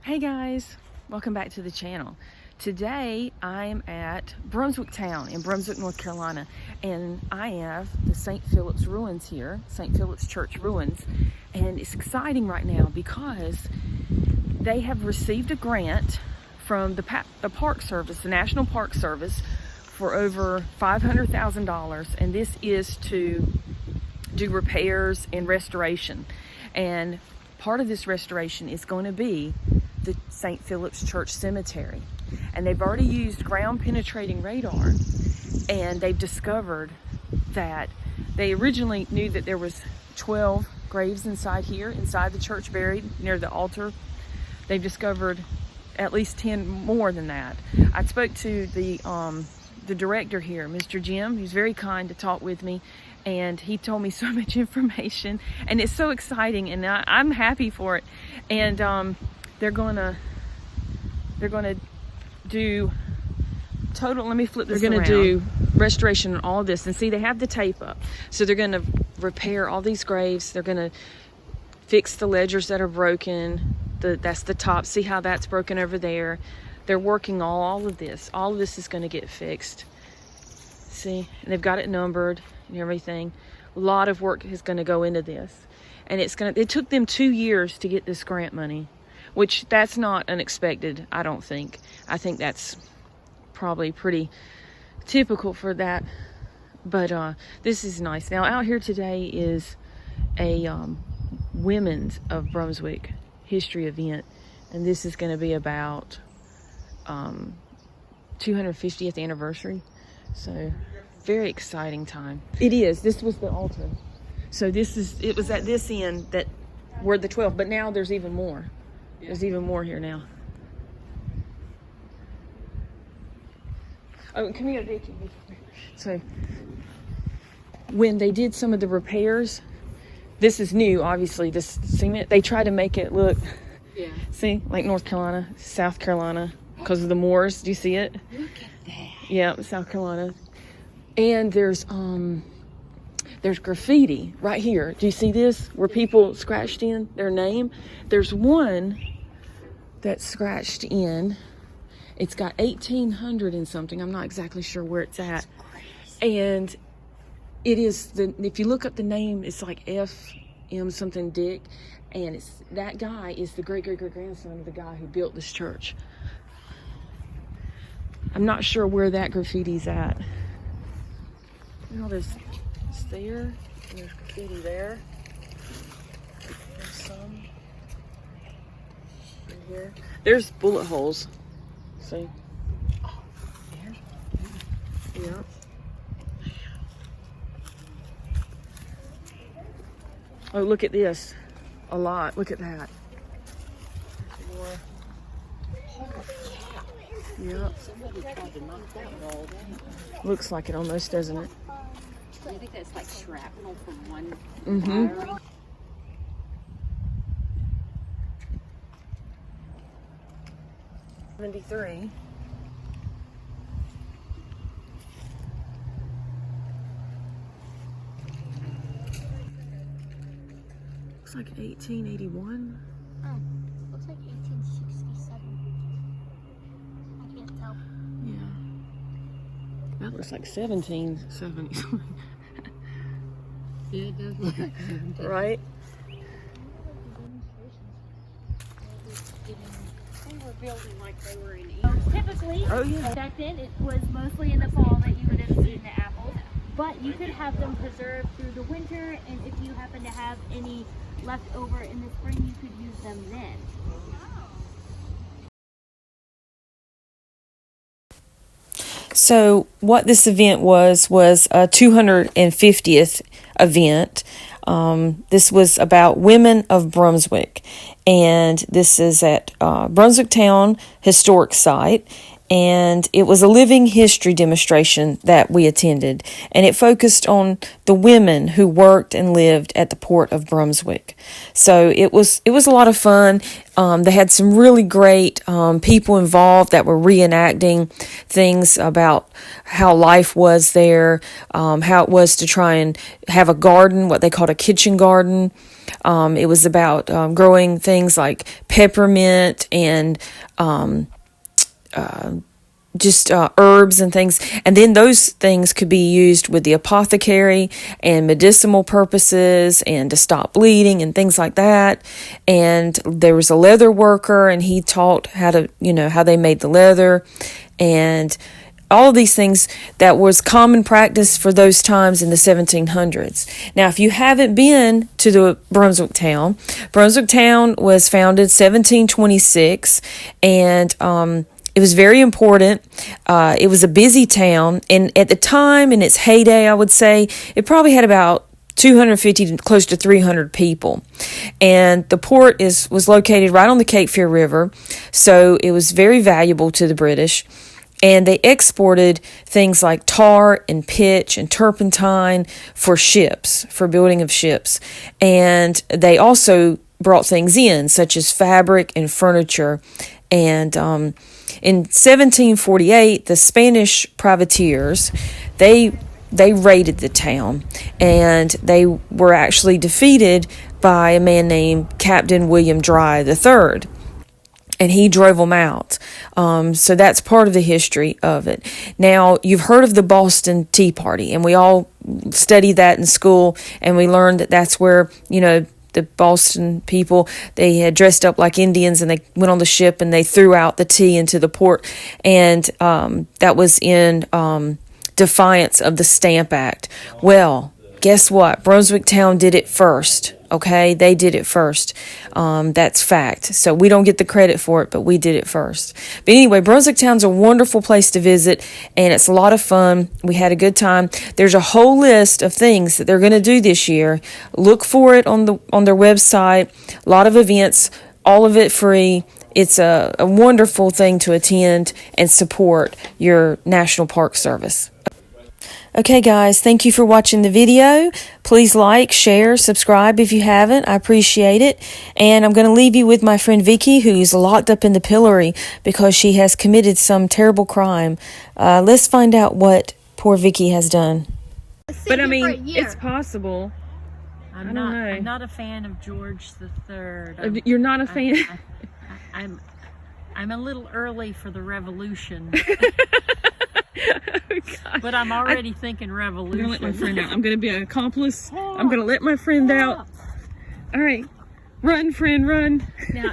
Hey guys, welcome back to the channel. Today I'm at Brunswick Town in Brunswick, North Carolina, and I have the St. Phillips ruins here, St. Phillips Church ruins, and it's exciting right now because they have received a grant from the Park Service, the National Park Service, for over $500,000, and this is to do repairs and restoration. And part of this restoration is going to be the St. Phillips Church Cemetery. And they've already used ground penetrating radar, and they've discovered that they originally knew that there was 12 graves inside here, inside the church, buried near the altar. They've discovered at least 10 more than that. I spoke to the director here, Mr. Jim. He's very kind to talk with me, and he told me so much information, and it's so exciting, and I'm happy for it. And they're gonna do total, let me flip this around. They're gonna do restoration on all this, and see, they have the tape up, so they're gonna repair all these graves. They're gonna fix the ledgers that are broken. That's the top, see how that's broken over there. They're working all of this. All of this is going to get fixed. See, and they've got it numbered and everything. A lot of work is going to go into this, and it took them 2 years to get this grant money, which that's not unexpected. I don't think. I think that's probably pretty typical for that. But this is nice. Now out here today is a Women's of Brunswick history event, and this is going to be about 250th anniversary, so very exciting time. It is. This was the altar, so it was at this end that were the 12, but now there's even more. There's even more here now. Oh, come here, Vicky. So when they did some of the repairs, this is new, obviously, this cement, they try to make it look, see, like North Carolina, South Carolina, because of the Moors. Do you see it? Look at that. Yeah, South Carolina. And there's graffiti right here. Do you see this? Where people scratched in their name. There's one that's scratched in. It's got 1800 and something. I'm not exactly sure where it's at. And it is if you look up the name, it's like F.M. something Dick, and that guy is the great grandson of the guy who built this church. I'm not sure where that graffiti's at. You know, there's there, and there's graffiti there. There's some in here. There's bullet holes. See? Yeah. Oh, look at this. A lot. Look at that. More. Yep. Somebody tried to knock that wall down. Looks like it almost, doesn't it? I think that's like shrapnel from one Mm-hmm. 73. Looks like 1881. Oh, looks like 1867. I can't tell. Yeah. That looks like 1770. Yeah, it does look like 17. Right? They were building like they were in Typically, Oh, yeah. back then it was mostly in the fall that you would have seen the apples, but you could have them preserved through the winter, and if you happen to have any left over in the spring, you could use them then. So what this event was a 250th event. This was about women of Brunswick, and this is at Brunswick Town Historic Site, and it was a living history demonstration that we attended, and it focused on the women who worked and lived at the port of Brunswick. So it was a lot of fun. They had some really great people involved that were reenacting things about how life was there, how it was to try and have a garden, what they called a kitchen garden. It was about growing things like peppermint and just herbs and things, and then those things could be used with the apothecary and medicinal purposes and to stop bleeding and things like that. And there was a leather worker, and he taught how to, how they made the leather and all of these things that was common practice for those times in the 1700s. Now, if you haven't been to the Brunswick Town was founded 1726, and it was very important. It was a busy town, and at the time, in its heyday, I would say, it probably had about 250 to close to 300 people. And the port was located right on the Cape Fear River, so it was very valuable to the British. And they exported things like tar and pitch and turpentine for ships, for building of ships. And they also brought things in, such as fabric and furniture. And in 1748, the Spanish privateers, they raided the town, and they were actually defeated by a man named Captain William Dry III. And he drove them out. So that's part of the history of it. Now, you've heard of the Boston Tea Party, and we all studied that in school, and we learned that that's where, the Boston people, they had dressed up like Indians, and they went on the ship, and they threw out the tea into the port. And that was in defiance of the Stamp Act. Well, guess what? Brunswick Town did it first. Okay, they did it first. That's fact. So we don't get the credit for it, but we did it first. But anyway, Brunswick Town's a wonderful place to visit, and it's a lot of fun. We had a good time. There's a whole list of things that they're going to do this year. Look for it on their website. A lot of events, all of it free. It's a wonderful thing to attend and support your National Park Service. Okay, guys, thank you for watching the video. Please like, share, subscribe if you haven't. I appreciate it. And I'm going to leave you with my friend Vicky, who's locked up in the pillory because she has committed some terrible crime. Let's find out what poor Vicky has done. But I mean, it's possible. I'm not a fan of George III. You're not a fan? I'm a little early for the revolution. Oh, but I'm already thinking revolution. I'm going to let my friend out. I'm going to be an accomplice. I'm going to let my friend out. All right. Run, friend, run. Now,